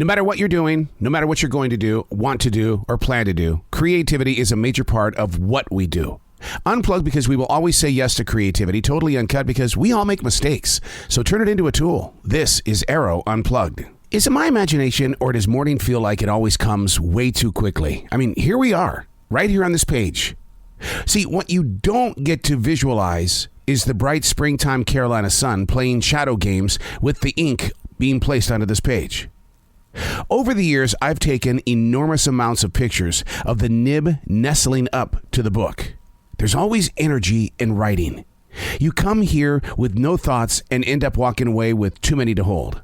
No matter what you're doing, no matter what you're going to do, want to do, or plan to do, creativity is a major part of what we do. Unplugged because we will always say yes to creativity. Totally Uncut because we all make mistakes. So turn it into a tool. This is Arroe Unplugged. Is it my imagination, or does morning feel like it always comes way too quickly? I mean, here we are, right here on this page. See, what you don't get to visualize is the bright springtime Carolina sun playing shadow games with the ink being placed onto this page. Over the years, I've taken enormous amounts of pictures of the nib nestling up to the book. There's always energy in writing. You come here with no thoughts and end up walking away with too many to hold.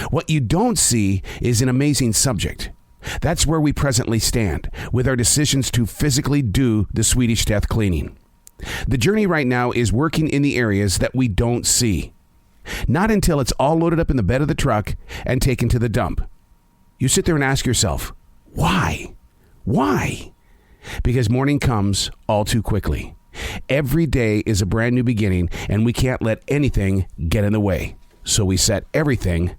What you don't see is an amazing subject. That's where we presently stand, with our decisions to physically do the Swedish death cleaning. The journey right now is working in the areas that we don't see. Not until it's all loaded up in the bed of the truck and taken to the dump. You sit there and ask yourself, why? Why? Because morning comes all too quickly. Every day is a brand new beginning, and we can't let anything get in the way. So we set everything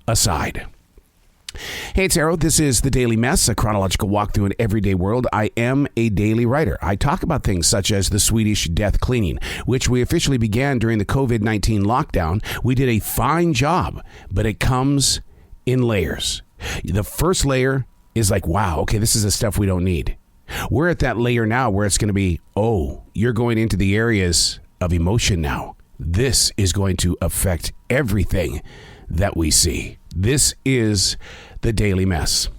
aside. Hey, it's Arroe. This is The Daily Mess, a chronological walk through an everyday world. I am a daily writer. I talk about things such as the Swedish death cleaning, which we officially began during the COVID-19 lockdown. We did a fine job, but it comes in layers. The first layer is like, wow, okay, this is the stuff we don't need. We're at that layer now where it's going to be, oh, you're going into the areas of emotion now. This is going to affect everything that we see. This is The Daily Mess.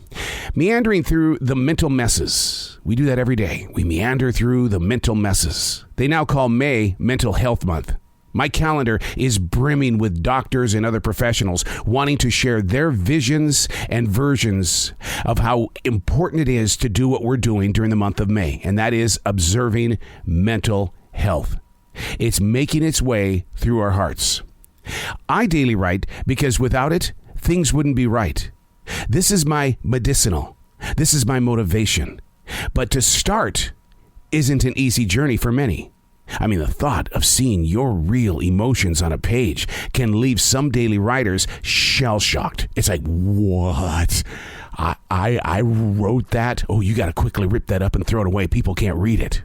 Meandering through the mental messes. We do that every day. We meander through the mental messes. They now call May Mental Health Month. My calendar is brimming with doctors and other professionals wanting to share their visions and versions of how important it is to do what we're doing during the month of May, and that is observing mental health. It's making its way through our hearts. I daily write because without it, things wouldn't be right. This is my medicinal. This is my motivation. But to start isn't an easy journey for many. I mean, the thought of seeing your real emotions on a page can leave some daily writers shell-shocked. It's like, what? I wrote that? Oh, you got to quickly rip that up and throw it away. People can't read it.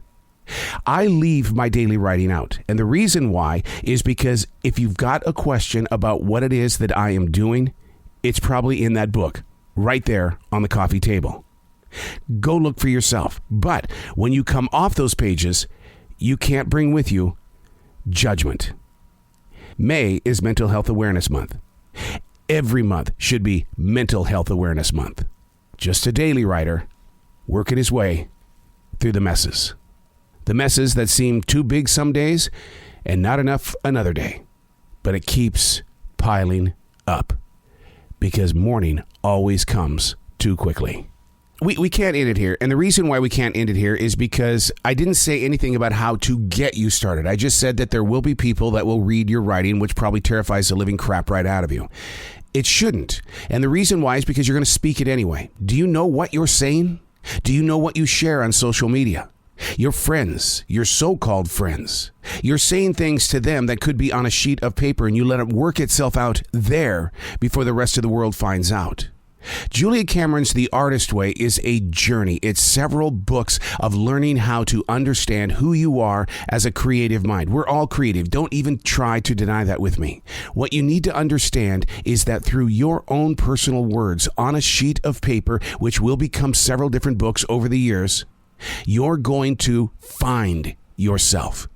I leave my daily writing out. And the reason why is because if you've got a question about what it is that I am doing, it's probably in that book, right there on the coffee table. Go look for yourself. But when you come off those pages, you can't bring with you judgment. May is Mental Health Awareness Month. Every month should be Mental Health Awareness Month. Just a daily writer working his way through the messes. The messes that seem too big some days and not enough another day. But it keeps piling up because morning always comes too quickly. We can't end it here. And the reason why we can't end it here is because I didn't say anything about how to get you started. I just said that there will be people that will read your writing, which probably terrifies the living crap right out of you. It shouldn't. And the reason why is because you're going to speak it anyway. Do you know what you're saying? Do you know what you share on social media? Your friends, your so-called friends, you're saying things to them that could be on a sheet of paper, and you let it work itself out there before the rest of the world finds out. Julia Cameron's The Artist Way is a journey. It's several books of learning how to understand who you are as a creative mind. We're all creative. Don't even try to deny that with me. What you need to understand is that through your own personal words on a sheet of paper, which will become several different books over the years, you're going to find yourself.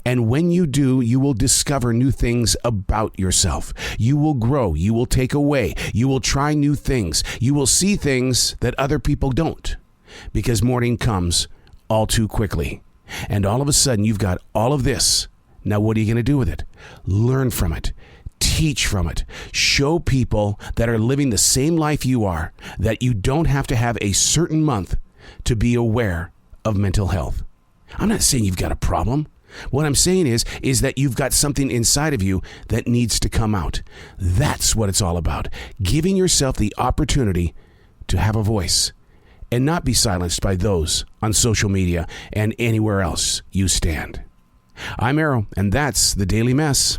And when you do, you will discover new things about yourself. You will grow. You will take away. You will try new things. You will see things that other people don't, because morning comes all too quickly. And all of a sudden, you've got all of this. Now, what are you going to do with it? Learn from it. Teach from it. Show people that are living the same life you are that you don't have to have a certain month to be aware of mental health. I'm not saying you've got a problem. What I'm saying is that you've got something inside of you that needs to come out. That's what it's all about. Giving yourself the opportunity to have a voice and not be silenced by those on social media and anywhere else you stand. I'm Arroe, and that's The Daily Mess.